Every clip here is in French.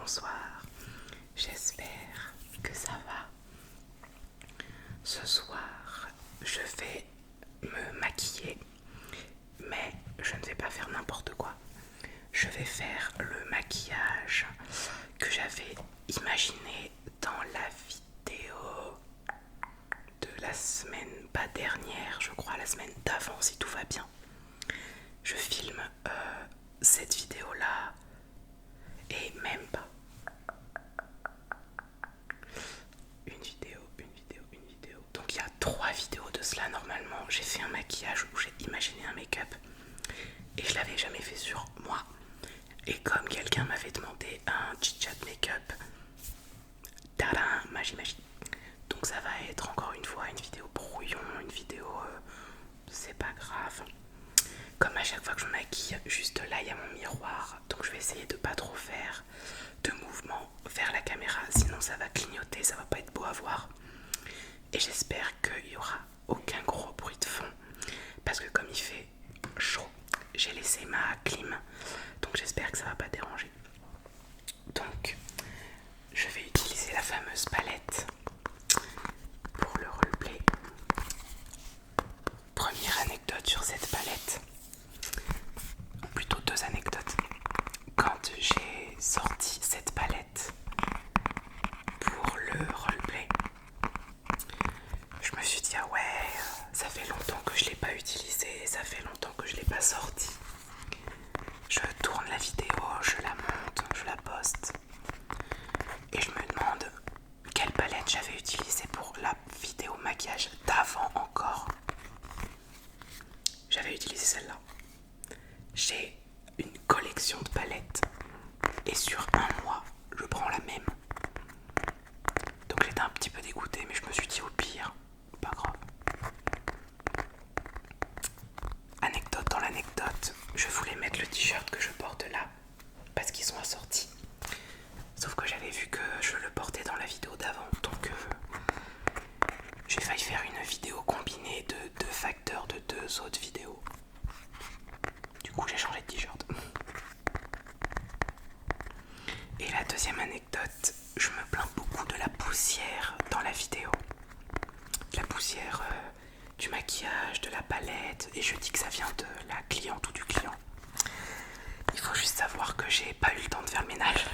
bonsoir, j'espère que ça va. Ce soir, je vais me maquiller, mais je ne vais pas faire n'importe quoi. Je vais faire le maquillage que j'avais imaginé dans la vidéo de la semaine, pas dernière, je crois, la semaine d'avant si tout va bien. Je filme cette vidéo-là et même pas. Une vidéo. Donc il y a 3 vidéos de cela normalement. J'ai fait un maquillage où j'ai imaginé un make-up et je l'avais jamais fait sur moi. Et comme quelqu'un m'avait demandé un chit-chat make-up, tadam, magie. Donc ça va être encore une fois une vidéo brouillon, une vidéo c'est pas grave. Comme à chaque fois que je me maquille, juste là il y a mon miroir, donc je vais essayer de pas trop faire de mouvements vers la caméra, sinon ça va clignoter, ça va pas être beau à voir. Et j'espère qu'il y aura aucun gros bruit de fond, parce que comme il fait chaud, j'ai laissé ma clim, donc j'espère que ça va pas déranger. Donc je vais utiliser la fameuse palette pour le roleplay. Première anecdote sur cette palette, plutôt 2 anecdotes. Quand j'ai sorti cette palette pour le roleplay, je me suis dit ah ouais, ça fait longtemps que je l'ai pas utilisée, ça fait longtemps que je l'ai pas sortie. Je tourne la vidéo, je la monte, je la poste et je me demande quelle palette j'avais utilisée pour la vidéo maquillage d'avant encore. J'avais utilisé celle-là. J'ai une collection de palettes et sur un mois, je prends la même. Donc j'étais un petit peu dégoûtée, mais je me suis dit au pire, pas grave. Anecdote dans l'anecdote, je voulais mettre le t-shirt que je porte là parce qu'ils sont assortis. Sauf que j'avais vu que je le portais dans la vidéo d'avant, donc j'ai failli faire une vidéo combinée de 2 facteurs de 2 autres vidéos. Du coup j'ai changé de t-shirt. Et la deuxième anecdote, je me plains beaucoup de la poussière dans la vidéo. La poussière du maquillage, de la palette, et je dis que ça vient de la cliente ou du client. Il faut juste savoir que j'ai pas eu le temps de faire le ménage.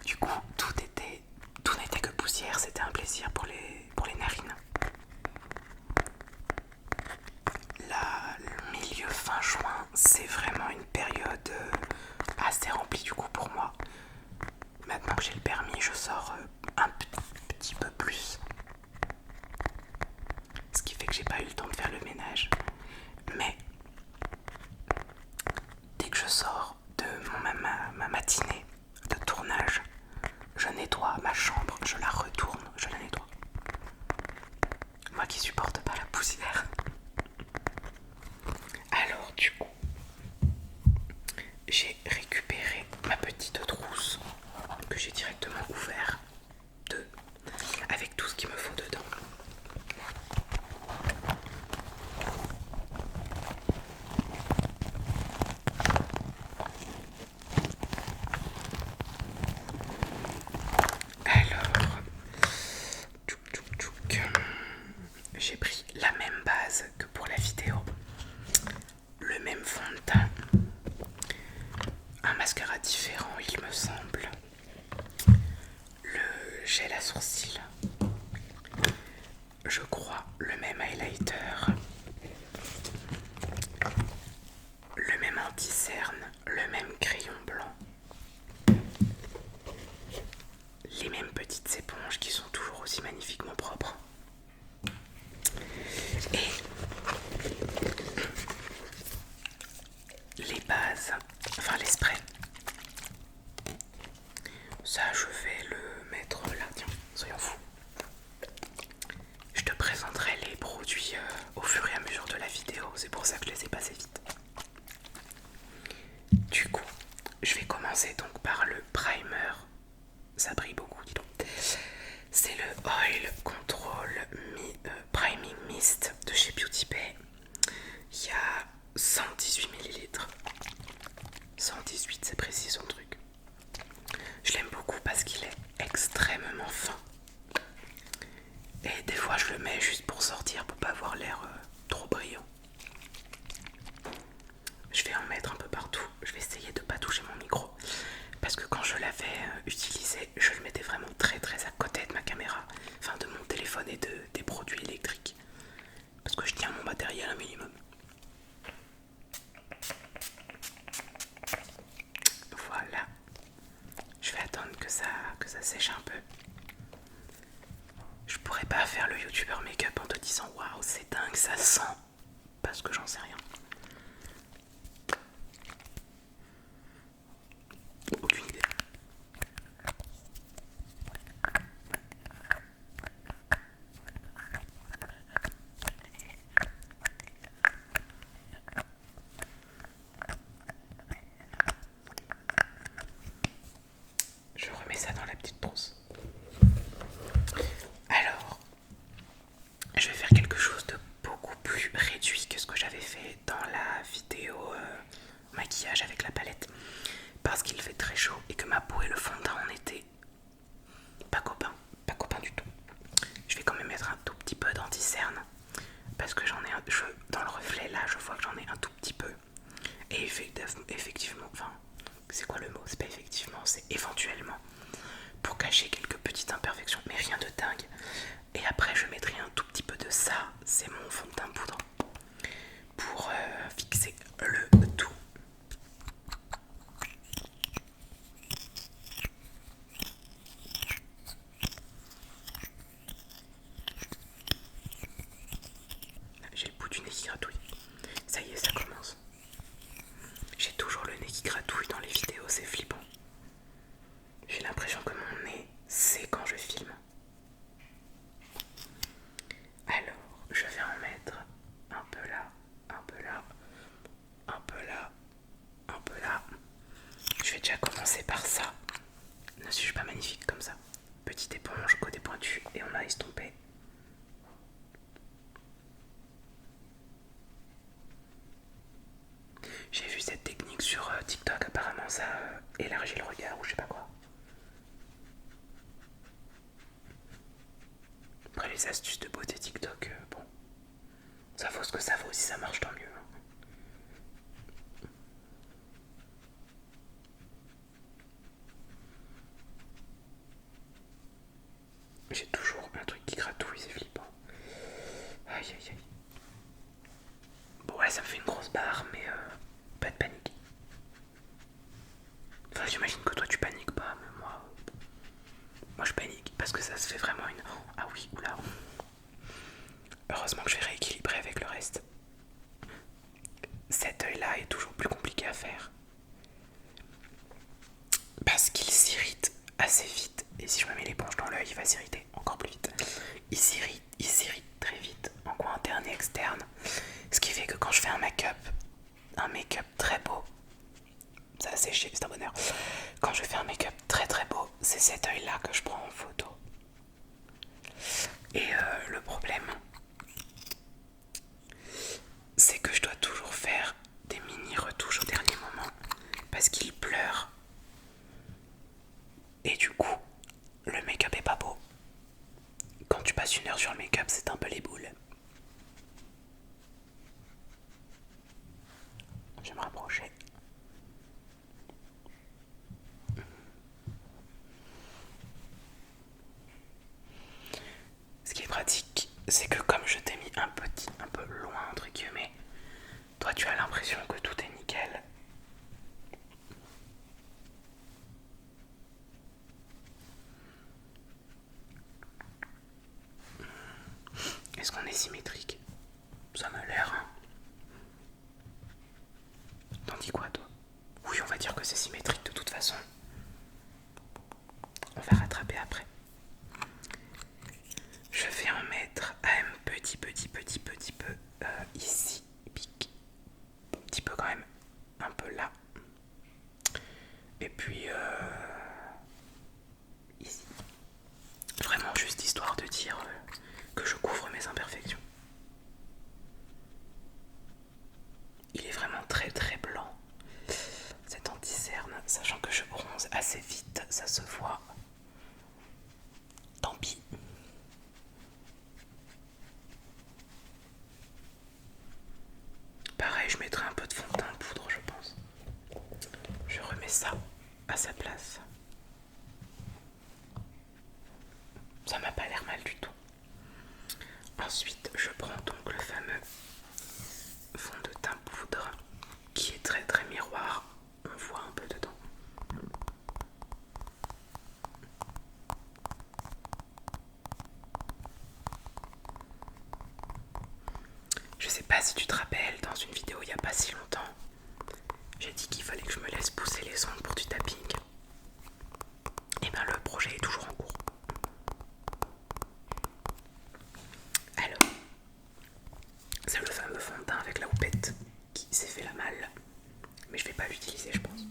Du coup, tout n'était que poussière, c'était un plaisir pour les narines. Là, le milieu fin juin, c'est vraiment une période assez remplie du coup pour moi. Maintenant que j'ai le permis, je sors un petit peu plus. Ce qui fait que j'ai pas eu le temps de faire le ménage. Mais dès que je sors de ma matinée de tournage, je nettoie ma chambre, je la retourne, je la nettoie. Moi qui supporte pas la poussière. Alors du coup, j'ai récupéré ma petite trousse que j'ai directement ouvert avec tout ce qu'il me faut dedans. Alors, j'ai pris la même base que pour la vidéo, le même fond de teint, un mascara différent il me semble, le gel à sourcils, je crois le même highlighter, le même anti-cerne, le même crayon blanc, les mêmes petites éponges qui sont toujours aussi magnifiquement propres. Et les bases, enfin les sprays, ça je vais le mettre là, tiens, soyons fous. Je te présenterai les produits au fur et à mesure de la vidéo, c'est pour ça que je les ai passés vite. Du coup, je vais commencer donc par le primer, ça brille beaucoup, dis donc. C'est le Oil Control Priming Mist de chez Beauty Bay. Il y a 118 ml. 118, c'est précis son truc. Je l'aime beaucoup parce qu'il est extrêmement fin. Et des fois je le mets juste pour sortir, pour pas avoir l'air trop brillant. Je vais en mettre un peu partout. Je vais essayer de pas toucher mon micro. Parce que quand je l'avais utilisé, je le mettais vraiment très très à côté de ma caméra. Enfin de mon téléphone et des produits électriques. Parce que je tiens mon matériel un minimum. Voilà. Je vais attendre que ça sèche un peu. Je pourrais pas faire le youtubeur make-up en te disant waouh c'est dingue ça sent. Parce que j'en sais rien. Aucune idée. Je remets ça dans la petite trousse. Alors, je vais faire quelque chose de beaucoup plus réduit que ce que j'avais fait dans la vidéo maquillage avec la palette. Parce qu'il fait très chaud et que ma peau et le fond de teint en été pas copains du tout. Je vais quand même mettre un tout petit peu d'anti-cerne parce que j'en ai dans le reflet là je vois que j'en ai un tout petit peu. Et effectivement, enfin c'est quoi le mot? C'est pas effectivement, c'est éventuellement pour cacher quelques petites imperfections mais rien de dingue. Et après je mettrai un tout petit peu de ça, c'est mon fond de teint poudre pour fixer le tout. J'ai le bout du nez qui gratouille. Ça y est, ça commence. J'ai toujours le nez qui gratouille dans les vidéos, c'est flippant. J'ai l'impression que mon nez c'est quand je filme. Alors, je vais en mettre un peu là, un peu là, un peu là, un peu là. Je vais déjà commencer par ça. Ne suis-je pas magnifique comme ça? Petite éponge, côté pointu, et on a estompé. J'ai vu cette technique sur TikTok, apparemment ça élargit le regard ou je sais pas quoi. Après les astuces de beauté TikTok, bon, ça vaut ce que ça vaut, si ça marche tant mieux. J'ai toujours un truc qui gratouille, c'est flippant. Aïe aïe aïe. Bon ouais, ça me fait une grosse barre, mais pas de panique. Enfin, j'imagine que toi tu paniques pas, mais moi je panique parce que ça se fait vraiment une... Ah oui, oula. Heureusement que je vais rééquilibrer avec le reste. Cet œil là est toujours plus compliqué à faire. Parce qu'il s'irrite assez vite. Et si je me mets l'éponge dans l'œil, il va s'irriter encore plus vite. Il s'irrite très vite en coin interne et externe. Ce qui fait que quand je fais un make-up très beau, ça a séché, c'est un bonheur. Quand je fais un make-up très très beau, c'est cet œil là que je prends en photo. Et le problème, c'est que je dois toujours faire des mini retouches au dernier moment parce qu'il pleure. Et du coup, le make-up est pas beau. Quand tu passes une heure sur le make-up, c'est un peu les boules. Je vais me rapprocher. Ce qui est pratique, c'est que comme je t'ai mis un peu loin entre guillemets, toi tu as l'impression que tout est nickel. Est-ce qu'on est symétrique? Ça m'a l'air, hein. T'en dis quoi, toi? Oui, on va dire que c'est symétrique de toute façon. On va rattraper après. Je vais en mettre un petit peu ici, pique. Un petit peu quand même, un peu là. Et puis ici. Vraiment juste histoire de dire que je couvre mes imperfections. Il est vraiment très très blanc. Cet anti-cerne, mettrai un peu de fond de teint en poudre, je pense. Je remets ça à sa place. Ça m'a pas l'air mal du tout. Ensuite, je prends donc le fameux fond de teint poudre qui est très très miroir. On voit un peu dedans. Je sais pas si tu te rappelles, dans une vidéo il y a pas si longtemps, j'ai dit qu'il fallait que je me laisse pousser les ongles pour du tapping. Et ben le projet est toujours en cours. Alors, c'est le fameux fond de teint avec la houppette qui s'est fait la malle. Mais je vais pas l'utiliser, je pense.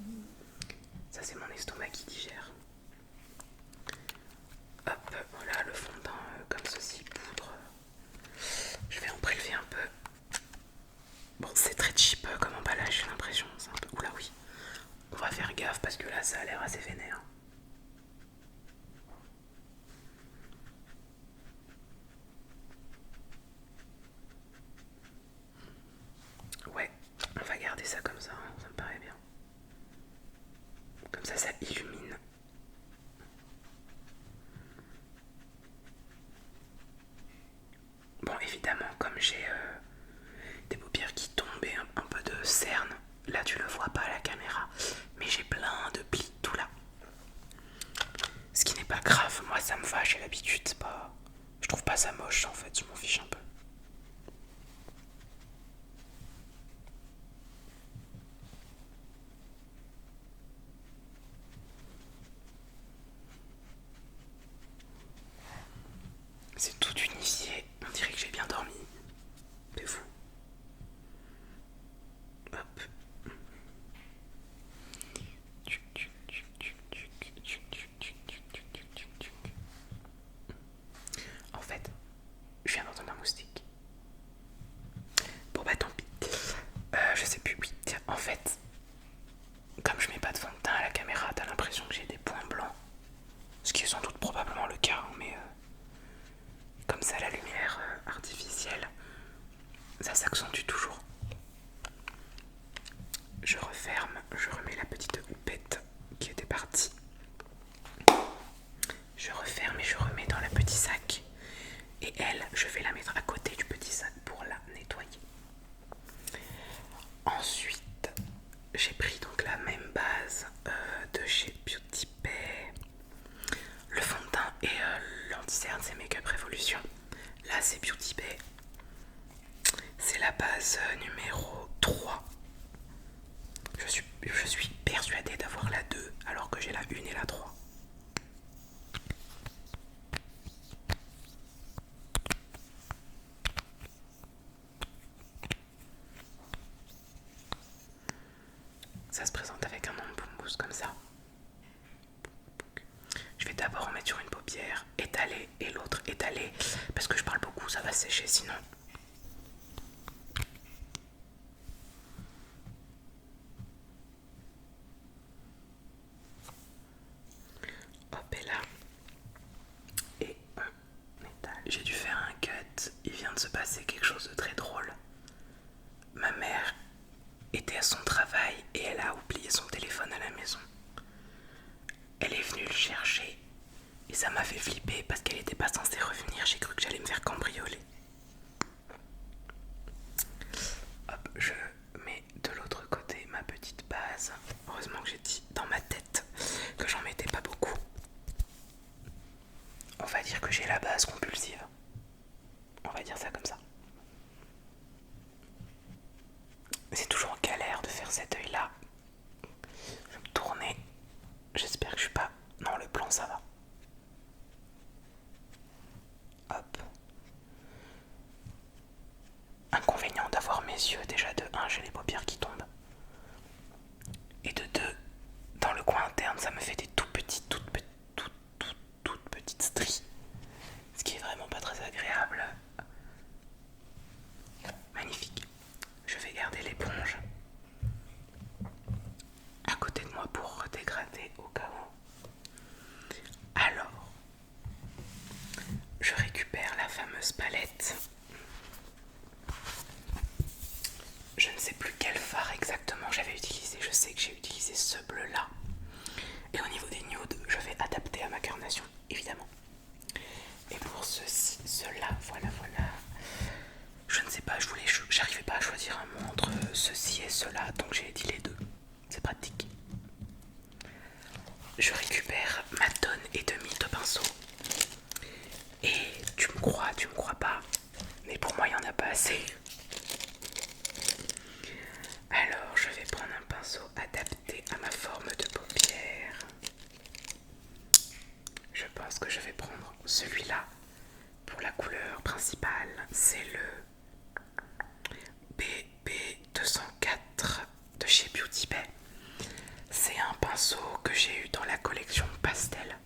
Ça c'est mon estomac qui digère. Hop, voilà le fond de teint comme ceci, poudre. Je vais en prélever un peu. Bon, c'est très cheap comme emballage, j'ai l'impression. C'est un peu... Oula oui. On va faire gaffe parce que là ça a l'air assez vénère. Ouais, on va garder ça comme ça, hein, ça me paraît bien. Comme ça illumine. Bon, évidemment, comme j'ai des paupières qui tombent et un peu de cerne, là tu le vois pas à la caméra, mais j'ai plein de plis tout là. Ce qui n'est pas grave, moi ça me va, j'ai l'habitude, c'est pas... Je trouve pas ça moche en fait, je m'en fiche un peu. C'est tout unifié, on dirait que j'ai bien dormi. Et vous? Hop. En fait, je viens d'entendre un moustique. Bon bah tant pis. Je sais plus, oui, tiens, en fait, comme je mets pas de fond de teint à la caméra, t'as l'impression que j'ai des points blancs. Ce qui est sans doute probablement le cas, hein, mais comme ça la lumière artificielle, ça s'accentue toujours. Je referme, je remets la petite houppette qui était partie. Je referme et je remets dans le petit sac. Et elle, je vais la mettre à côté du petit sac pour la nettoyer. Ensuite, j'ai pris donc la même base de chez Beauty Bay. Le fond de teint et l'anti-cerne, c'est Makeup Revolution. Là, c'est Beauty Bay. C'est la base numéro 3. Je suis persuadée d'avoir la 2 alors que j'ai la 1 et la 3. Ça se présente avec un embout mousse comme ça. Je vais d'abord en mettre sur une paupière étalée et l'autre étalée parce que je parle beaucoup, ça va sécher sinon. Hop et là. Et on étale. J'ai dû faire un cut. Il vient de se passer quelque chose de très drôle. Ma mère était à son travail et elle a oublié son téléphone à la maison. Elle est venue le chercher et ça m'a fait flipper parce qu'elle n'était pas censée revenir. J'ai cru que j'allais me faire cambrioler. Hop, je mets de l'autre côté ma petite base. Heureusement que j'ai dit dans ma tête que j'en mettais pas beaucoup. On va dire que j'ai la base compulsive. On va dire ça comme ça. C'est toujours galère de faire cet œil là. Je vais me tourner. J'espère que je suis pas... Non, le plan ça va. Hop. Inconvénient d'avoir mes yeux, déjà de 1, j'ai les paupières qui tombent. Et de 2, dans le coin interne, ça me fait des toutes petites stries. Ce qui est vraiment pas très agréable. Magnifique. Je vais garder l'éponge à côté de moi pour redégrader au cas où. sais que j'ai utilisé ce bleu là. Et au niveau des nudes, je vais adapter à ma carnation, évidemment. Et pour ceci, cela, voilà. Je ne sais pas, j'arrivais pas à choisir un mot entre ceci et cela, donc j'ai dit les deux. C'est pratique. Je récupère ma tonne et demie de pinceau. Et tu me crois pas, mais pour moi il n'y en a pas assez. Alors je vais prendre un pinceau adapté à ma forme de paupière. Je pense que je vais prendre celui-là pour la couleur principale. C'est le BB204 de chez Beauty Bay. C'est un pinceau que j'ai eu dans la collection Pastel.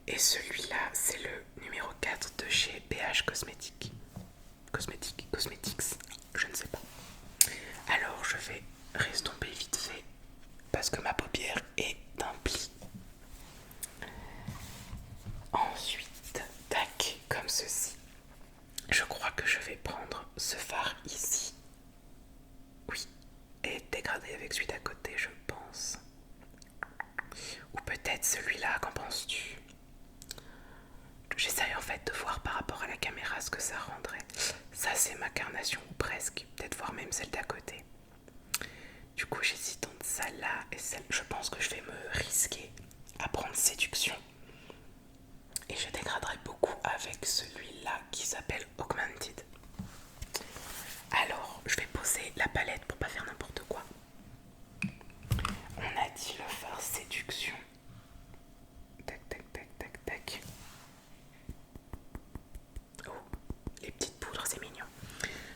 Et celui-là, c'est le numéro 4 de chez BH Cosmetics. Cosmetics, je ne sais pas. Alors je vais restomper vite fait parce que ma paupière est d'un pli. Ensuite, tac, comme ceci. Je crois que je vais prendre ce fard ici. Oui, et dégrader avec celui d'à côté, je pense. Ou peut-être celui-là, qu'en penses-tu? J'essaye en fait de voir par rapport à la caméra ce que ça rendrait. Ça c'est ma carnation, ou presque, peut-être voir même celle d'à côté. Du coup j'hésite entre celle-là et celle. Je pense que je vais me risquer à prendre séduction. Et je dégraderai beaucoup avec celui-là qui s'appelle Augmented. Alors je vais poser la palette pour pas faire n'importe quoi. On a dit le fard séduction. Tac. Oh, les petites poudres, c'est mignon.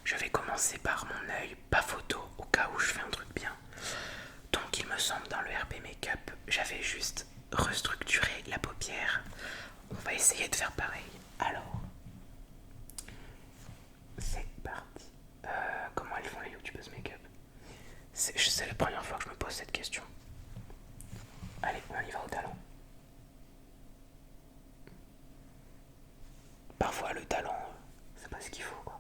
Je vais commencer par mon œil, pas photo, au cas où je fais un truc bien. Donc il me semble dans le RP Makeup, j'avais juste restructuré la paupière. On va essayer de faire pareil. Alors, c'est parti. Comment elles font les youtubeuses make-up? C'est la première fois que je me pose cette question. Allez, on y va au talent. Parfois le talent, c'est pas ce qu'il faut quoi.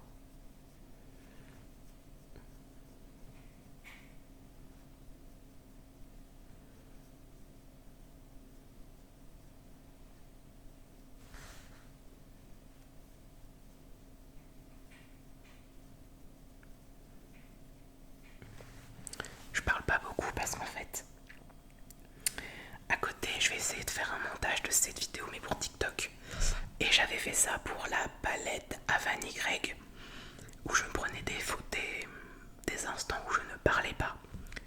Je parle pas beaucoup parce qu'en fait, à côté, je vais essayer de faire un montage de cette vidéo, mais pour TikTok. Et j'avais fait ça pour la palette Avan Y, où je me prenais des instants où je ne parlais pas,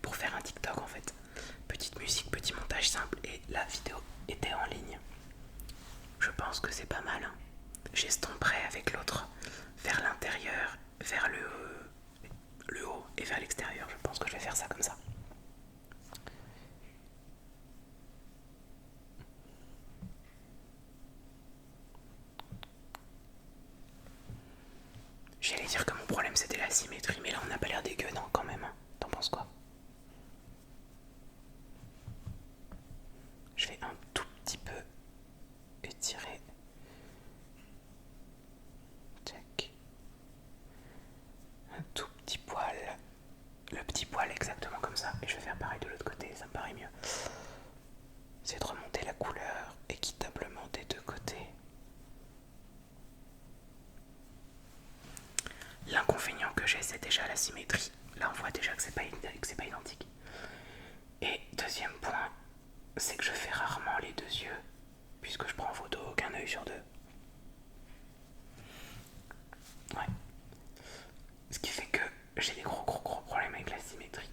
pour faire un TikTok en fait. Petite musique, petit montage simple, et la vidéo était en ligne. Je pense que c'est pas mal. Hein. J'estomperai avec l'autre vers l'intérieur, vers le haut et vers l'extérieur. Je pense que je vais faire ça comme ça. J'allais dire que mon problème c'était la symétrie, mais là on n'a pas l'air dégueu, non, quand même. Hein. T'en penses quoi? Je vais un tout petit peu étirer. Check. Un tout petit poil. Le petit poil exactement comme ça. Et je vais faire pareil de l'autre côté, ça me paraît mieux. C'est de remonter la couleur équitablement des deux côtés. L'inconvénient que j'ai, c'est déjà la symétrie. Là, on voit déjà que c'est pas identique. Et deuxième point, c'est que je fais rarement les deux yeux, puisque je prends en photo qu'un œil sur deux. Ouais. Ce qui fait que j'ai des gros problèmes avec la symétrie.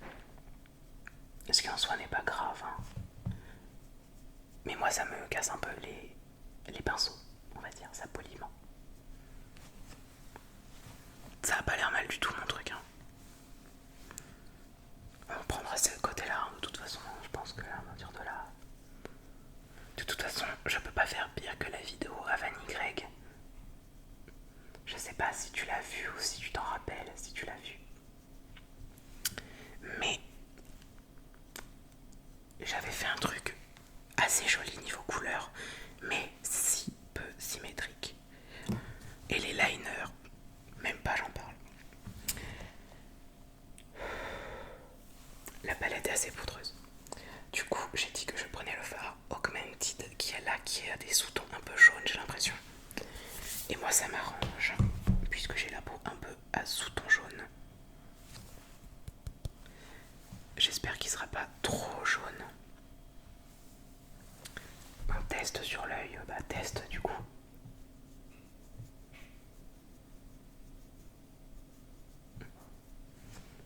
Ce qui en soi n'est pas grave, hein. Mais moi, ça me casse un peu les pinceaux, on va dire, ça poliment. Ça a pas l'air mal du tout mon truc, hein. On prendra ce côté-là, hein, de toute façon, je pense que à partir de là. De toute façon, je peux pas faire pire que la vidéo Avan Y. Je sais pas si tu l'as vu ou si tu t'en rappelles, si tu l'as vu. Mais j'avais fait un truc assez joli niveau couleur, mais si peu assez poudreuse. Du coup, j'ai dit que je prenais le fard Augmented qui est là, qui a des sous-tons un peu jaunes, j'ai l'impression. Et moi, ça m'arrange, puisque j'ai la peau un peu à sous-ton jaune. J'espère qu'il sera pas trop jaune. On teste sur l'œil, bah test du coup.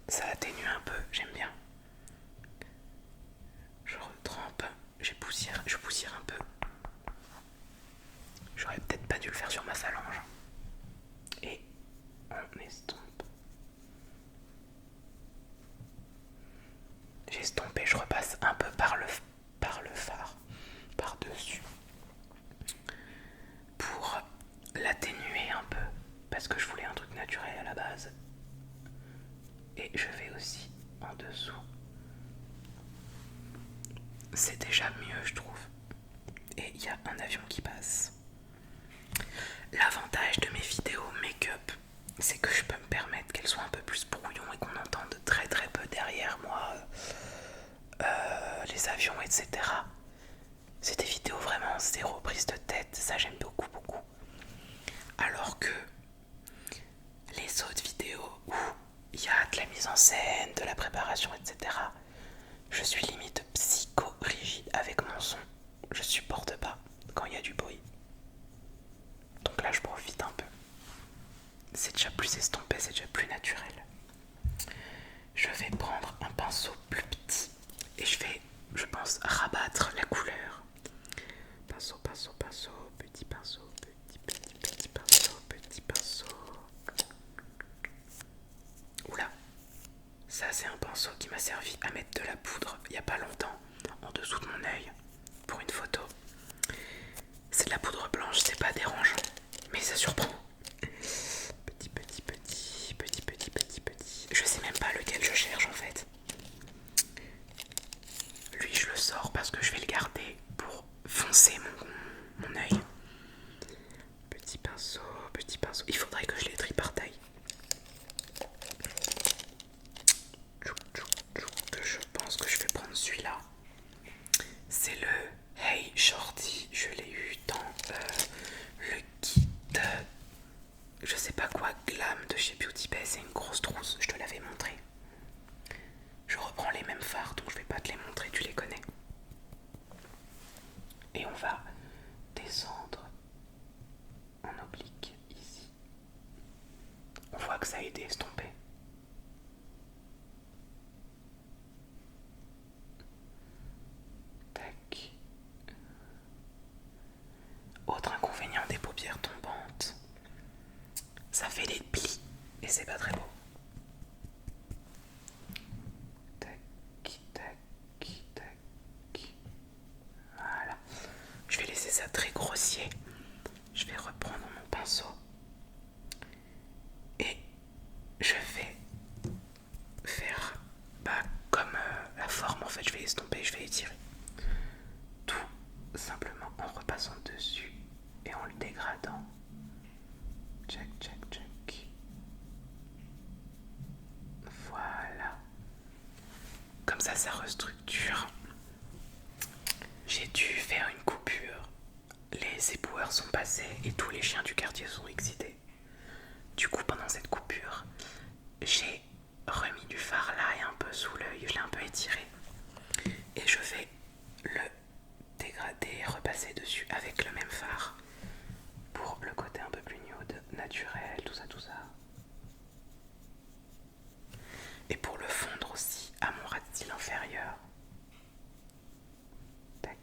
Ça atténue un peu, j'aime bien. Je retrempe, je poussière un peu. J'aurais peut-être pas dû le faire sur ma phalange. Et on estompe. J'ai estompé, je repasse un peu par le phare, par-dessus, pour l'atténuer un peu, parce que je voulais un truc naturel à la base. Et je vais aussi en dessous. C'est déjà mieux, je trouve. Et il y a un avion qui passe. L'avantage de mes vidéos make-up, c'est que je peux me permettre qu'elles soient un peu plus brouillon et qu'on entende très très peu derrière moi les avions, etc. C'est des vidéos vraiment zéro prise de tête, ça j'aime beaucoup beaucoup. Alors que les autres vidéos où il y a de la mise en scène, de la préparation, etc. Je suis limite psycho-rigide avec mon son. Je supporte pas quand il y a du bruit. Donc là je profite un peu. C'est déjà plus estompé, c'est déjà plus naturel. Je vais prendre un pinceau plus petit et je vais, je pense, rabattre la couleur. Pinceau, pinceau, pinceau, petit pinceau, petit pinceau, petit pinceau. Oula, ça c'est un pinceau qui m'a servi à mettre de la poudre il n'y a pas longtemps en dessous de mon œil pour une photo. C'est de la poudre blanche, c'est pas dérangeant, mais ça surprend. Petit. Je sais même pas lequel je cherche en fait. Lui je le sors parce que je vais le garder pour foncer mon œil. Petit pinceau. Il faudrait que je les trie par taille. Je pense que je vais prendre celui-là. C'est le Hey Shorty. Je l'ai eu dans le kit. Je sais pas quoi, glam de chez Beauty Bay. C'est une grosse trousse. Je te l'avais montré. Je reprends les mêmes fards, donc je vais pas te les montrer. Tu les connais. Et on va descendre en oblique ici. On voit que ça a été estompé. Tac. Autre inconvénient des paupières tombantes, ça fait des plis et c'est pas très beau. Tac, tac. Voilà. Je vais laisser ça très grossier. Je vais reprendre mon pinceau et je vais faire comme la forme en fait. Je vais estomper, je vais étirer. Tout simplement en repassant dessus et en le dégradant. Check. Voilà. Comme ça restructure. J'ai dû faire une coupure. Les éboueurs sont passés et tous les chiens du quartier sont excités. Du coup, pendant cette coupure, j'ai remis du fard là et un peu sous l'œil. Je l'ai un peu étiré. Et je vais le dégrader et repasser dessus avec le même fard pour le côté un peu plus nude, naturel, tout ça. Et pour le fondre aussi à mon ras de cils inférieur. Tac.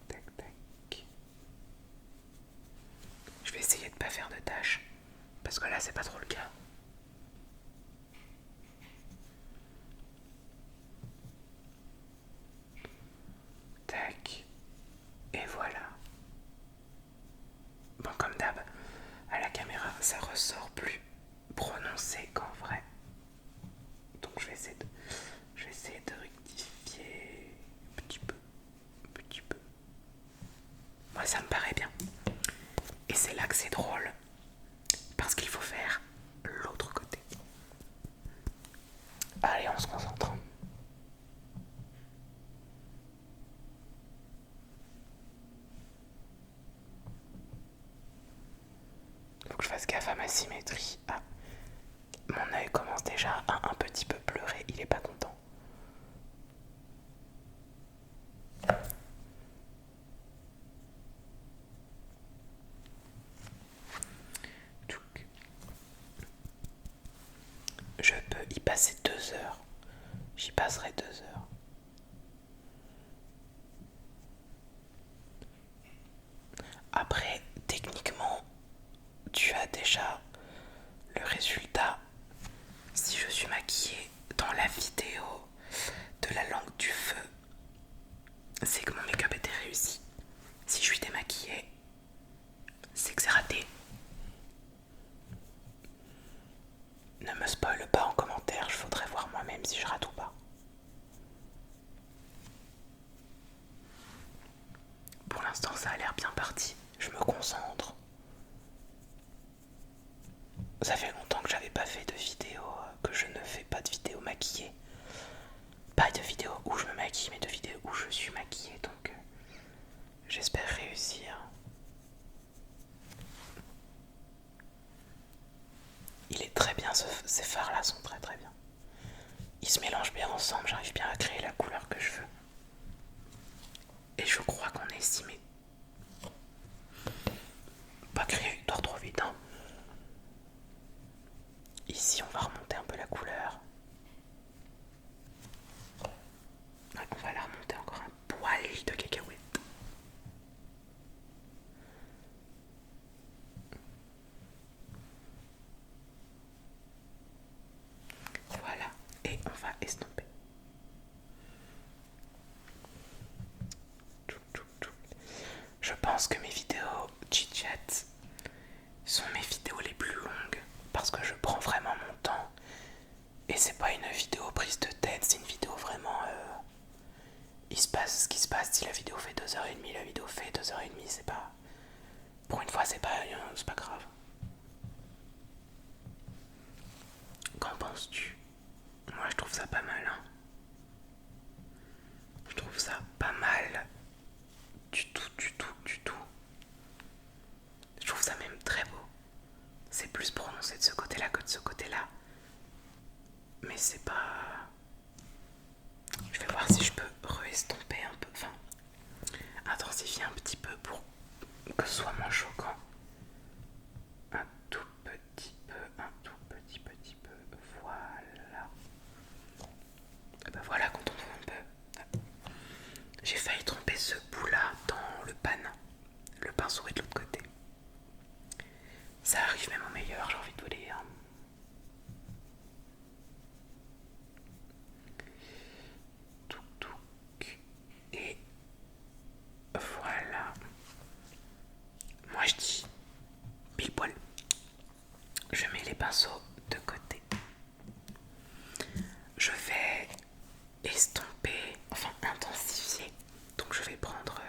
Je vais essayer de pas faire de tâches parce que là c'est pas trop le cas. Tac. Et voilà. Bon, comme d'hab, à la caméra ça ressort plus prononcé qu'en vrai. Donc je vais essayer de rectifier petit peu. Moi ça me paraît bien. Et c'est là que c'est drôle. Parce qu'il faut faire l'autre côté. Allez, on se concentre. fasse gaffe à ma symétrie. Ah, mon œil commence déjà à un petit peu pleurer, il est pas content. Je peux y passer 2 heures. J'y passerai 2 heures. Après, techniquement, tu as déjà le résultat. Si je suis maquillée dans la vidéo de la langue du feu, c'est que mon make-up était réussi. Si je suis démaquillée, c'est que c'est raté. Ne me spoile pas en commentaire, je voudrais voir moi-même si je rate ou pas. Pour l'instant, ça a l'air bien parti. Je me concentre. Ça fait longtemps que j'avais pas fait de vidéo, que je ne fais pas de vidéo maquillée. Pas de vidéo où je me maquille, mais de vidéo où je suis maquillée, donc j'espère réussir. Il est très bien, ces fards là sont très très bien. Ils se mélangent bien ensemble, j'arrive bien à créer la couleur que je veux. Et je crois qu'on est estimé. Pas créer tort trop vite, hein. Ici on va remonter un peu la couleur. Ouais, on va la remonter encore un poil de cacahuète. Voilà, et on va estomper. Je pense que mes vidéos chit-chat sont mes vidéos les plus longues parce que je prends vraiment mon temps et c'est pas une vidéo prise de tête, c'est une vidéo vraiment il se passe ce qui se passe. Si la vidéo fait 2h30, la vidéo fait 2h30, c'est pas, pour une fois c'est pas grave. Qu'en penses-tu? Moi je trouve ça pas mal, hein. Je trouve ça pas mal du tout. Je trouve ça même très beau. C'est plus prononcé de ce côté-là que de ce côté-là. Mais c'est pas... Je vais voir si je peux re-estomper un peu. Enfin, intensifier un petit peu pour que ce soit moins choquant. Un tout petit peu. Voilà. Et ben voilà, quand on voit un peu. J'ai failli tromper ce bout-là dans le pan. Le pinceau est de l'autre côté. Ça arrive même au meilleur, j'ai envie de vous dire. Et voilà. Moi je dis pile poil. Je mets les pinceaux de côté. Je vais estomper, enfin intensifier. Donc je vais prendre...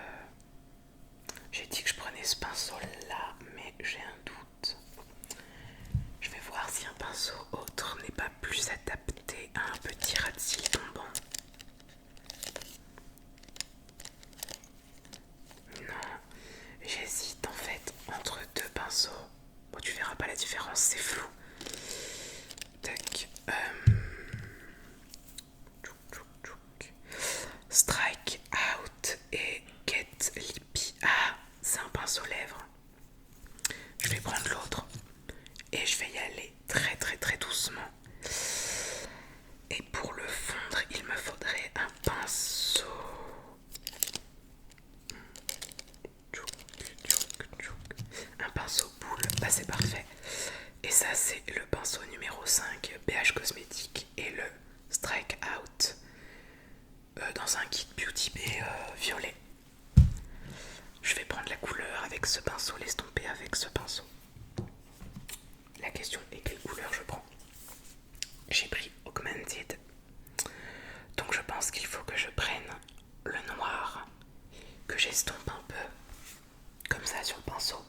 j'ai dit que je prenais ce pinceau là, mais j'ai un doute. Je vais voir si un pinceau autre n'est pas plus adapté à un petit ras de cils tombant. Non, j'hésite en fait entre 2 pinceaux. Bon, tu verras pas la différence, c'est flou. Tac. Strike Out et Get Lippy. Ah, c'est un pinceau lèvres. Je vais prendre l'autre et je vais y aller très doucement. Et pour le fondre, il me faudrait un pinceau. Un pinceau boule, bah c'est parfait. Et ça c'est le pinceau numéro 5 BH Cosmétique et le Strike Out dans un kit Beauty Bay violet. Je vais prendre la couleur avec ce pinceau, l'estomper avec ce pinceau. La question est quelle couleur je prends. J'ai pris Augmented. Donc je pense qu'il faut que je prenne le noir, que j'estompe un peu, comme ça sur le pinceau.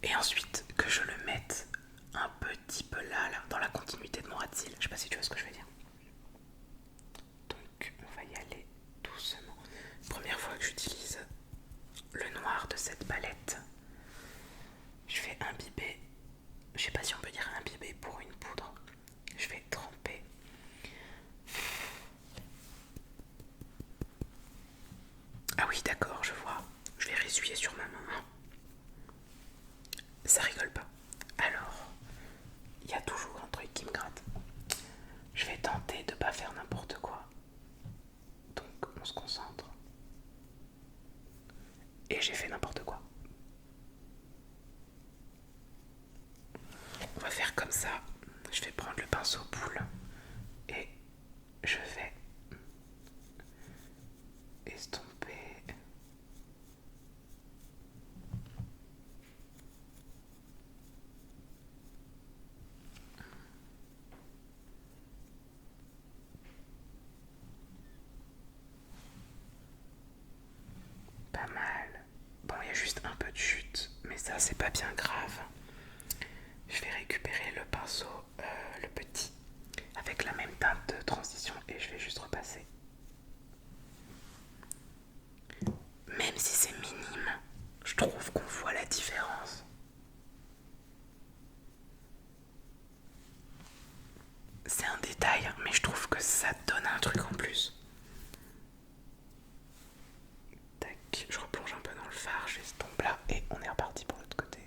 Et ensuite que je le mette un petit peu là, dans la continuité de mon ras de cils. Je sais pas si tu vois ce que je veux dire. Donc on va y aller doucement. Première fois que j'utilise le noir de cette palette. Je vais imbiber pour une poudre. Je vais tremper. Ah oui, d'accord, je vois. Je vais ressuyer sur ma main. Ça rigole pas. Alors, il y a toujours un truc qui me gratte. Je vais tenter de pas faire n'importe quoi. Donc, on se concentre. Et j'ai fait n'importe quoi. On va faire comme ça. Je vais prendre le pinceau boule et je vais estomper. Pas mal. Bon, il y a juste un peu de chute, mais ça c'est pas bien grave. Je vais récupérer le pinceau, le petit, avec la même teinte de transition et je vais juste repasser. Même si c'est minime, je trouve qu'on voit la différence. C'est un détail, mais je trouve que ça donne un truc en plus. Tac, je replonge un peu dans le fard, j'estompe là et on est reparti pour l'autre côté.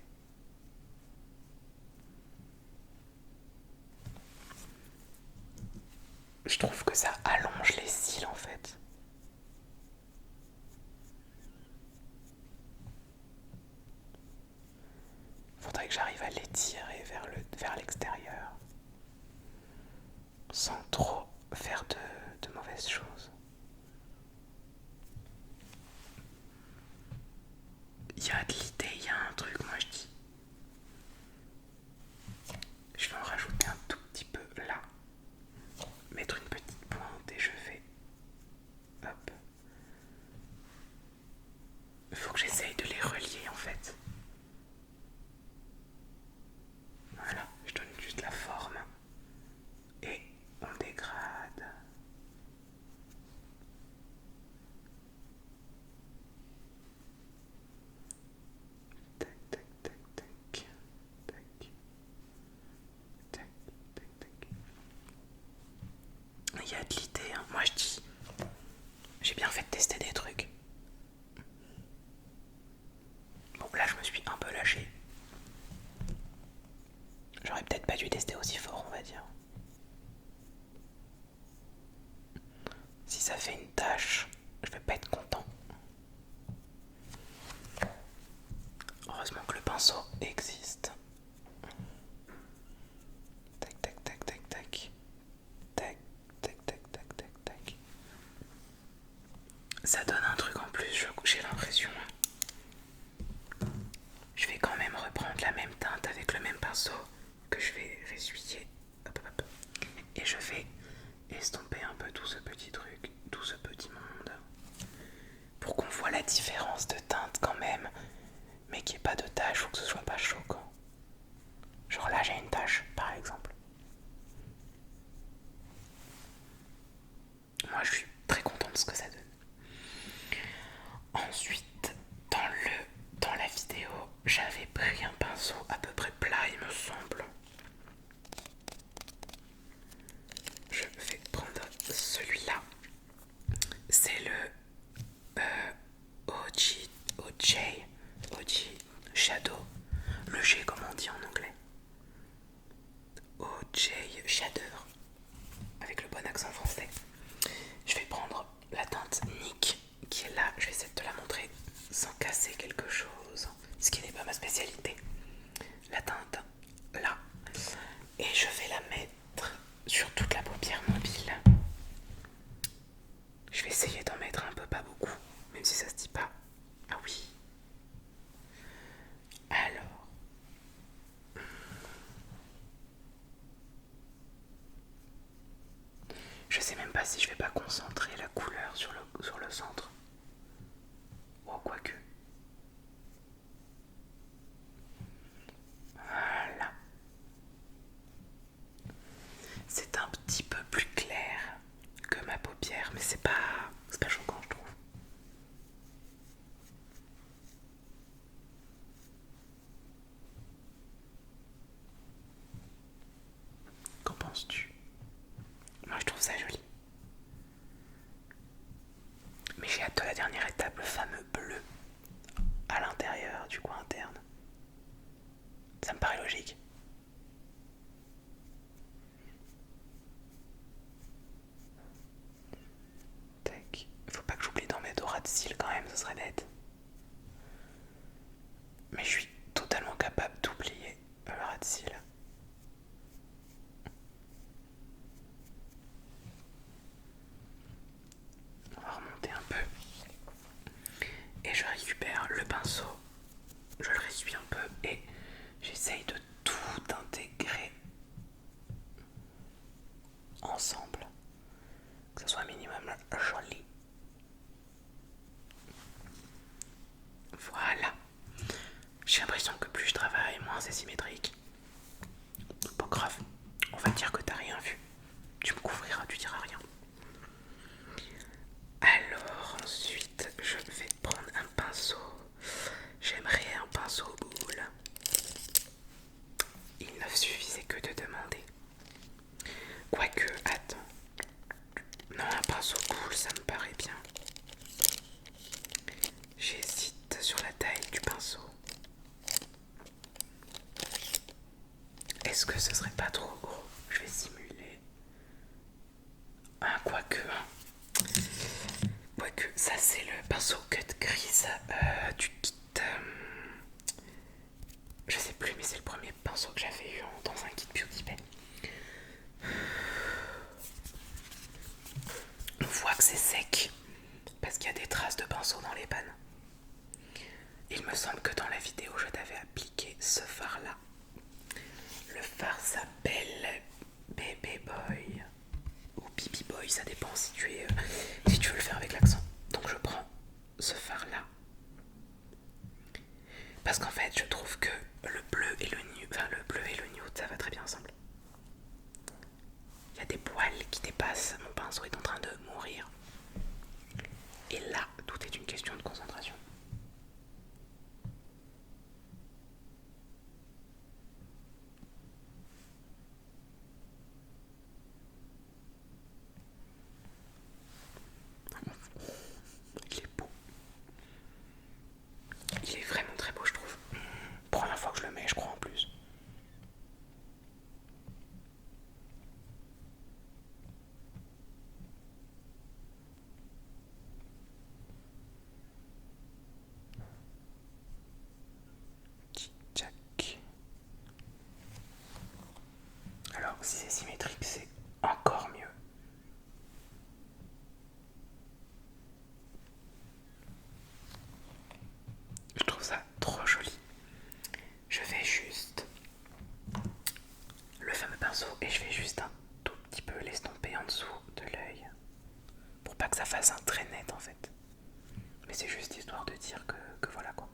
Je trouve que ça allonge les cils en fait. Faudrait que j'arrive à l'étirer vers l'extérieur. Sans trop faire de mauvaises choses. Il y a de l'idée, il y a un truc, moi je dis. Je vais en rajouter un tout petit peu là. Mettre une petite pointe et je vais... Hop. Il faut que j'essaye de les relier en fait. Voilà, je donne juste la forme. Et on dégrade. Tac, tac, tac, tac. Tac. Tac, tac, tac. Il y a de l'idée, hein. Moi je dis... J'ai bien fait de tester des trucs. Bon, là je me suis un peu lâché. J'aurais peut-être pas dû tester aussi fort, on va dire. Si ça fait une tache, je vais pas être content. Heureusement que le pinceau existe. Tac, tac, tac, tac, tac. Tac, tac, tac, tac, tac, tac. Ça donne un truc en plus, j'ai l'impression. Je vais quand même reprendre la même teinte avec le même pinceau que je vais essuyer. Hop, hop, hop. Et je vais estomper un peu tout ce petit truc, tout ce petit monde. Pour qu'on voit la différence de teinte quand même, mais qu'il n'y ait pas de tache ou que ce soit pas choquant. Genre là j'ai une tache par exemple. Moi je suis très contente de ce que ça donne. Ensuite, dans la vidéo, j'avais pris un pinceau à peu près plat il me semble. Je vais prendre celui-là. C'est le OG Shadow. Le G comme on dit en anglais. OJ Shader. Avec le bon accent français. Je vais prendre la teinte Nick qui est là. Je vais essayer de te la montrer sans casser quelque chose. Ce qui n'est pas ma spécialité. La teinte là. Et je vais la mettre sur toute la paupière mobile. Je vais essayer d'en mettre un peu, pas beaucoup, même si ça se dit pas. Ah oui. Alors. Je sais même pas si je vais pas concentrer la couleur sur le centre. Oh, quoique. Voilà. C'est un petit peu plus clair que ma paupière, mais c'est pas choquant, je trouve. de la dernière étape, le fameux bleu à l'intérieur du coin interne. Ça me paraît logique. Tac. Faut pas que j'oublie d'en mettre au ras de cils quand même, ce serait bête. Mais je suis totalement capable d'oublier le ras de cils. On va remonter un peu. Et je récupère le pinceau. Je le ressuie un peu et j'essaye de tout intégrer ensemble. Que ce soit un minimum joli. Voilà. J'ai l'impression que plus je travaille, moins c'est symétrique. Pas grave. On va dire que t'as rien vu. Tu me couvriras, tu diras rien. Alors ensuite, je vais prendre un pinceau. J'aimerais un pinceau boule. Il ne suffisait que de demander. Quoique, attends. Non, un pinceau boule, ça me paraît bien. J'hésite sur la taille du pinceau. Est-ce que ce serait pas trop gros? Je vais simuler. Ah, quoique. Quoique, ça c'est le pinceau cut grise du kit. Je sais plus, mais c'est le premier pinceau que j'avais eu dans un kit Beauty Bay. On voit que c'est sec parce qu'il y a des traces de pinceau dans les pannes. Il me semble que dans la vidéo je t'avais appliqué ce fard là. Le fard s'appelle Baby Boy ou Bibi Boy, ça dépend si tu veux le faire avec l'accent. Donc je prends ce fard là parce qu'en fait je trouve que le bleu et le nude ça va très bien ensemble. Il y a des poils qui dépassent, mon pinceau est en train de mourir. Et là, tout est une question de concentration. Il est beau. Il est vraiment très beau, je trouve. Première fois que je le mets, je crois en plus. Tchac. Alors, si c'est symétrique, c'est encore mieux. Je trouve ça trop joli. Je vais juste le fameux pinceau et je vais juste un tout petit peu l'estomper en dessous de l'œil pour pas que ça fasse un trait net en fait. Mais c'est juste histoire de dire que voilà quoi.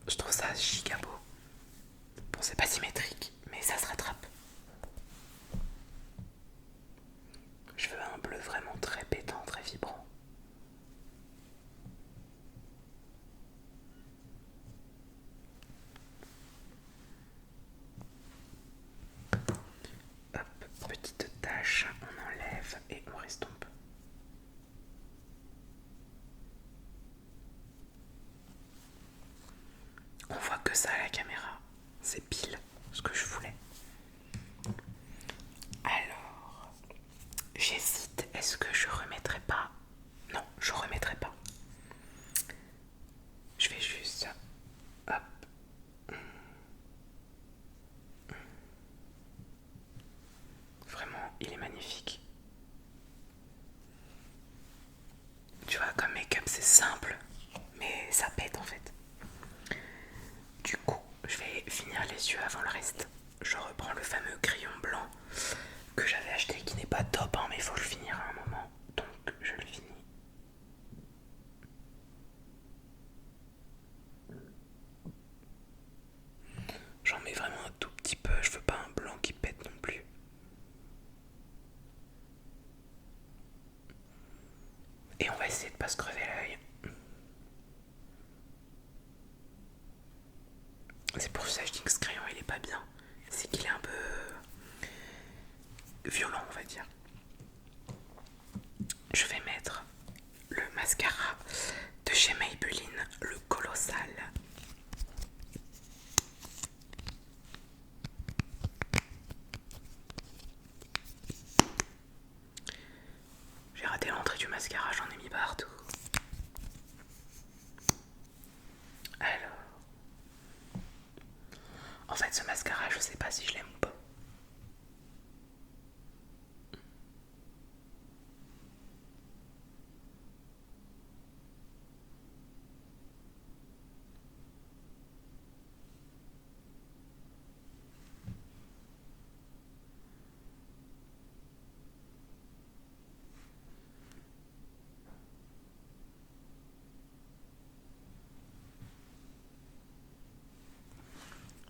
Je trouve ça giga beau. Bon, c'est pas symétrique, mais ça se rattrape. Je veux un bleu vraiment très pétant, très vibrant. Hop, petite tache, on enlève et on restompe. On voit que ça à la caméra. C'est pile ce que je voulais. Alors, j'hésite. Est-ce que je remettrai pas? Non, je remettrai pas. Je vais juste... Hop. Vraiment, il est magnifique. Tu vois, comme make-up, c'est simple, mais ça pète en fait. Du coup, je vais finir les yeux avant le reste. Je reprends le fameux crayon blanc que j'avais acheté, qui n'est pas top, hein, mais il faut le finir à un moment. Donc, je le finis. J'en mets vraiment un tout petit peu, je veux pas un blanc qui pète non plus. Et on va essayer de pas se crever l'œil. C'est pour ça que je dis que ce crayon il est pas bien. C'est qu'il est un peu violent, on va dire. mascara de chez Maybelline, le Colossal. J'ai raté l'entrée du mascara, j'en ai mis partout. Alors, en fait ce mascara je sais pas si je l'aime ou pas.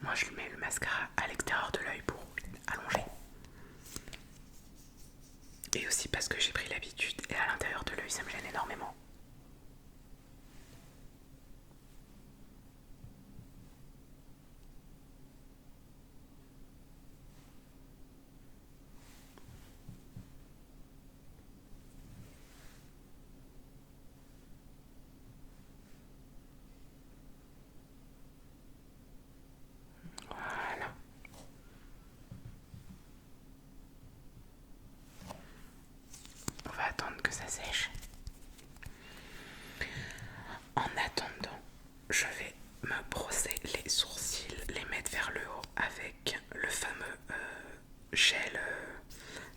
Moi je mets le mascara à l'extérieur de l'œil pour allonger. Et aussi parce que j'ai pris l'habitude et à l'intérieur de l'œil ça me gêne énormément. Voilà. On va attendre que ça sèche. En attendant, je vais me brosser les sourcils, les mettre vers le haut avec le fameux gel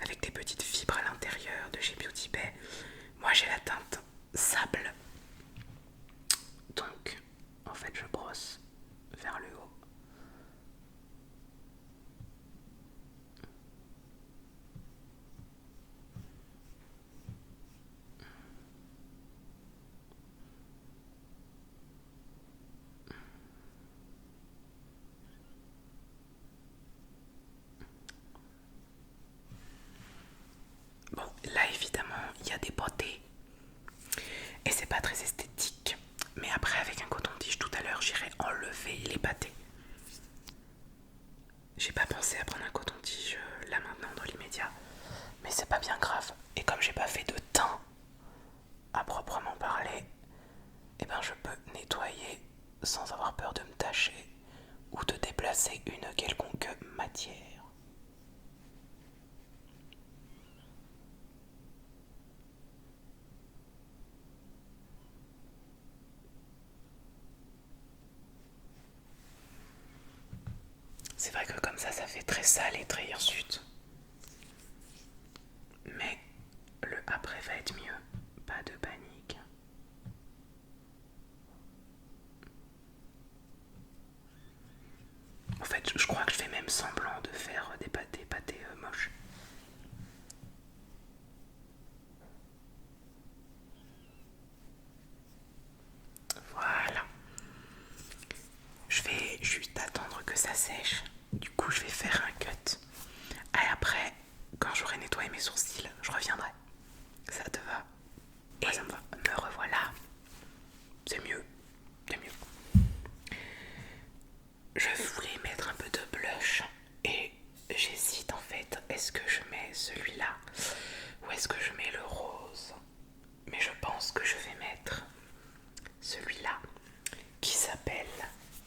avec des petites fibres à l'intérieur de chez Beauty Bay. Moi j'ai la teinte sable. Donc en fait je brosse vers le haut. Bon, là évidemment, il y a des pâtés et c'est pas très esthétique. Mais après, avec un coton-tige tout à l'heure, j'irai enlever les pâtés. J'ai pas pensé à prendre un coton-tige là maintenant dans l'immédiat, mais c'est pas bien grave. Et comme j'ai pas fait de teint à proprement parler, eh ben je peux nettoyer sans avoir peur de me tacher ou de déplacer une quelconque matière. C'est vrai que comme ça fait très sale et très hirsute. Mais le après va être mieux, pas de panique. En fait, je crois que je fais même semblant de faire des pâtés moches. Voilà. Je vais juste attendre que ça sèche. Du coup, je vais faire un cut. Et après, quand j'aurai nettoyé mes sourcils, je reviendrai. Ça te va? Et ça me va. Me revoilà. C'est mieux. C'est mieux. Je voulais mettre un peu de blush et j'hésite en fait. Est-ce que je mets celui-là ou est-ce que je mets le rose? Mais je pense que je vais mettre celui-là qui s'appelle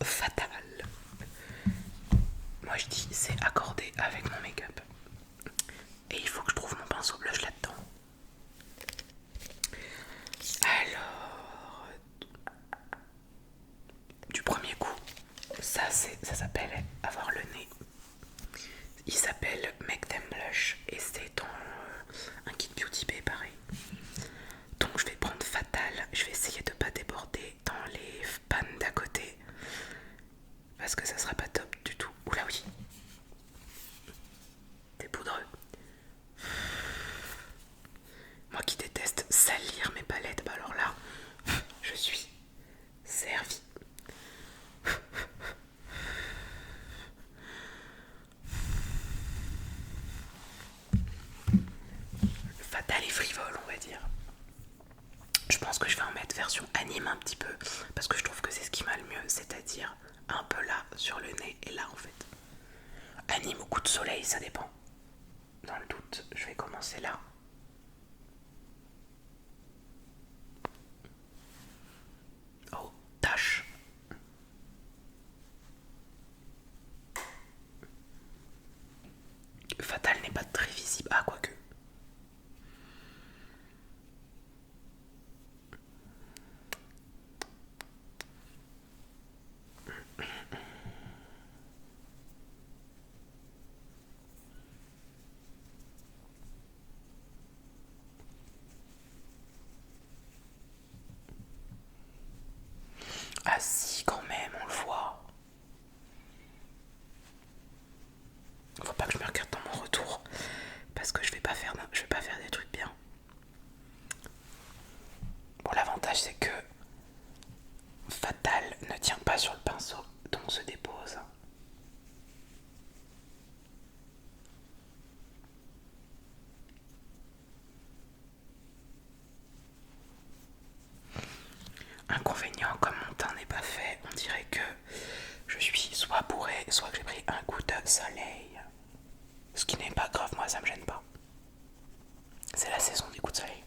Fatal. Moi je dis c'est accordé avec mon make-up. Et il faut que je trouve mon pinceau blush là-dedans. Alors, du premier coup, ça s'appelle avoir le nez. Il s'appelle Make Them Blush et c'est dans un kit Beauty Bay pareil. Donc je vais prendre Fatal, je vais essayer de pas déborder dans les pannes d'à côté parce que ça sera pas top du tout. Oula oui, t'es poudreux. Moi qui déteste salir mes palettes, bah alors là, je suis servie. Fatal et frivole, on va dire. Je pense que je vais en mettre version anime un petit peu parce que je trouve que c'est ce qui m'a le mieux, c'est-à-dire un peu là sur le nez et là en fait. Anime au coup de soleil, ça dépend. Dans le doute, je vais commencer là. Fatal n'est pas très visible. Ah, quoique. Ah si, quand même, on le voit. Faut pas que je me regarde dans mon retour parce que je vais pas faire des trucs bien. Bon, l'avantage c'est que Fatal ne tient pas sur le pinceau, donc se dépose. Inconvénient, comme mon teint n'est pas fait, on dirait que je suis soit bourré, soit que j'ai pris un coup de soleil. Ce qui n'est pas grave, moi ça me gêne pas. C'est la saison des coups de soleil.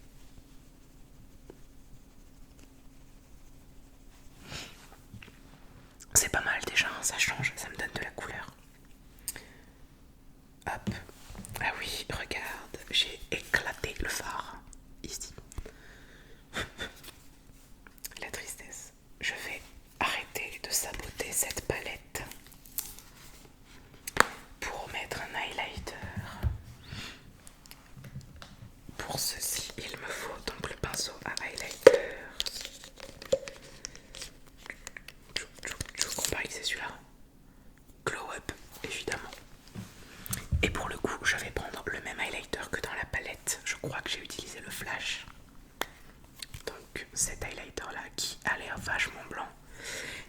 C'est pas mal déjà, hein, ça change, ça me donne de la couleur. Hop. Ah oui, regarde, j'ai éclaté le phare. Ici. La tristesse. Je vais arrêter de saboter cette palette pour mettre un highlighter. Pour ceci, il me faut donc le pinceau à highlighter. On parie que c'est celui-là. Glow Up, évidemment. Et pour le coup, je vais prendre le même highlighter que dans la palette. Je crois que j'ai utilisé le flash. Donc cet highlighter là qui a l'air vachement blanc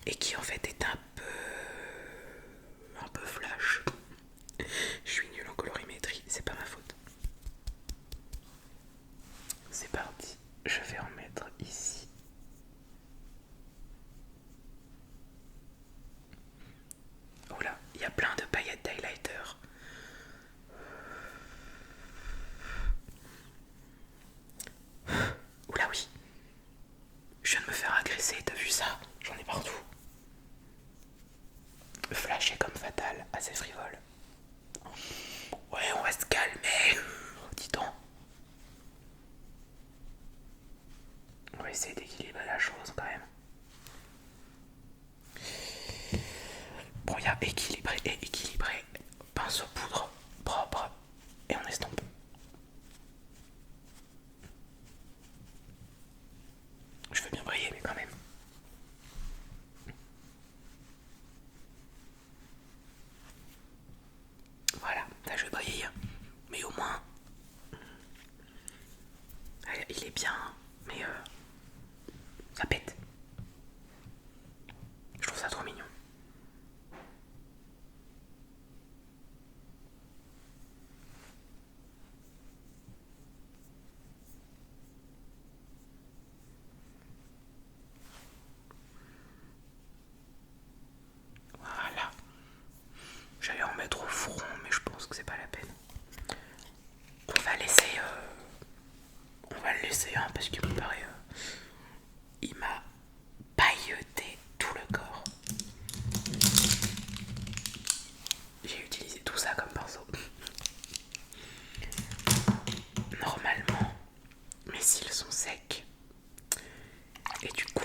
et qui en fait est un peu flash. Je suis nul en colorimétrie, c'est pas ma faute. C'est parti, je vais en mettre ici. Oula, il y a plein de paillettes d'highlighter. Oula oui. Je viens de me faire agresser, t'as vu ça? J'en ai partout. Flash est comme Fatal, assez frivole. Ouais, on va se calmer. Dis donc. On va essayer d'équilibrer la chose quand même. Bon, il y a équilibré et équilibré. Pinceau poudre propre et on estompe. Je veux bien briller, mais quand même. Voilà, là je brille. Mais au moins, il est bien, mais ça pète. Je trouve ça trop mignon. Voilà. J'allais en mettre au front, mais je pense que c'est pas la peine. On va laisser, on va le laisser, hein, parce qu'il me paraît, il m'a pailleté tout le corps. J'ai utilisé tout ça comme pinceau. Normalement, mes cils sont secs. Et du coup,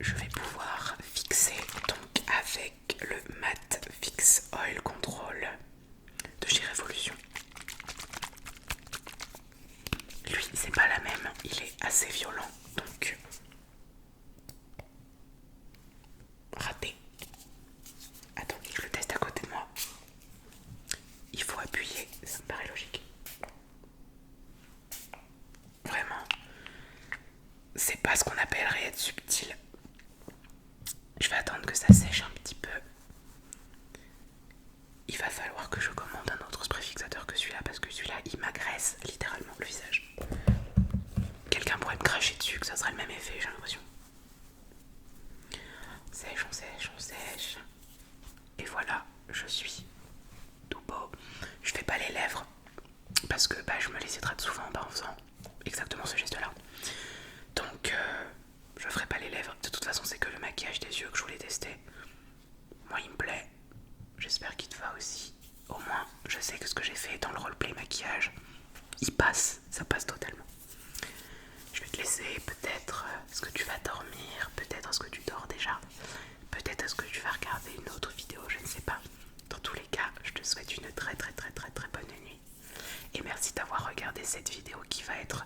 je vais pouvoir fixer donc avec le Matte Fix Oil Control de chez Révolution. Lui, c'est pas la même, il est assez violent, donc raté. Attends, je le teste à côté de moi. Il faut appuyer, ça me paraît logique. Vraiment, c'est pas ce qu'on appellerait être subtil. Je vais attendre que ça sèche un petit peu. Il va falloir que je commande un autre spray fixateur que celui-là parce que celui-là il m'agresse littéralement le visage. Quelqu'un pourrait me cracher dessus que ça serait le même effet, j'ai l'impression. Sèche, on sèche, on sèche. Et voilà, je suis tout beau. Je fais pas les lèvres parce que je me les étrate souvent en faisant exactement ce geste-là. Donc je ferai pas les lèvres. De toute façon, c'est que le maquillage des yeux que je voulais tester. Moi, il me plaît. J'espère qu'il te va aussi. Au moins, je sais que ce que j'ai fait ça passe totalement. Je vais te laisser, peut-être est-ce que tu vas dormir, peut-être est-ce que tu dors déjà, peut-être est-ce que tu vas regarder une autre vidéo, je ne sais pas. Dans tous les cas, je te souhaite une très bonne nuit. Et merci d'avoir regardé cette vidéo qui va être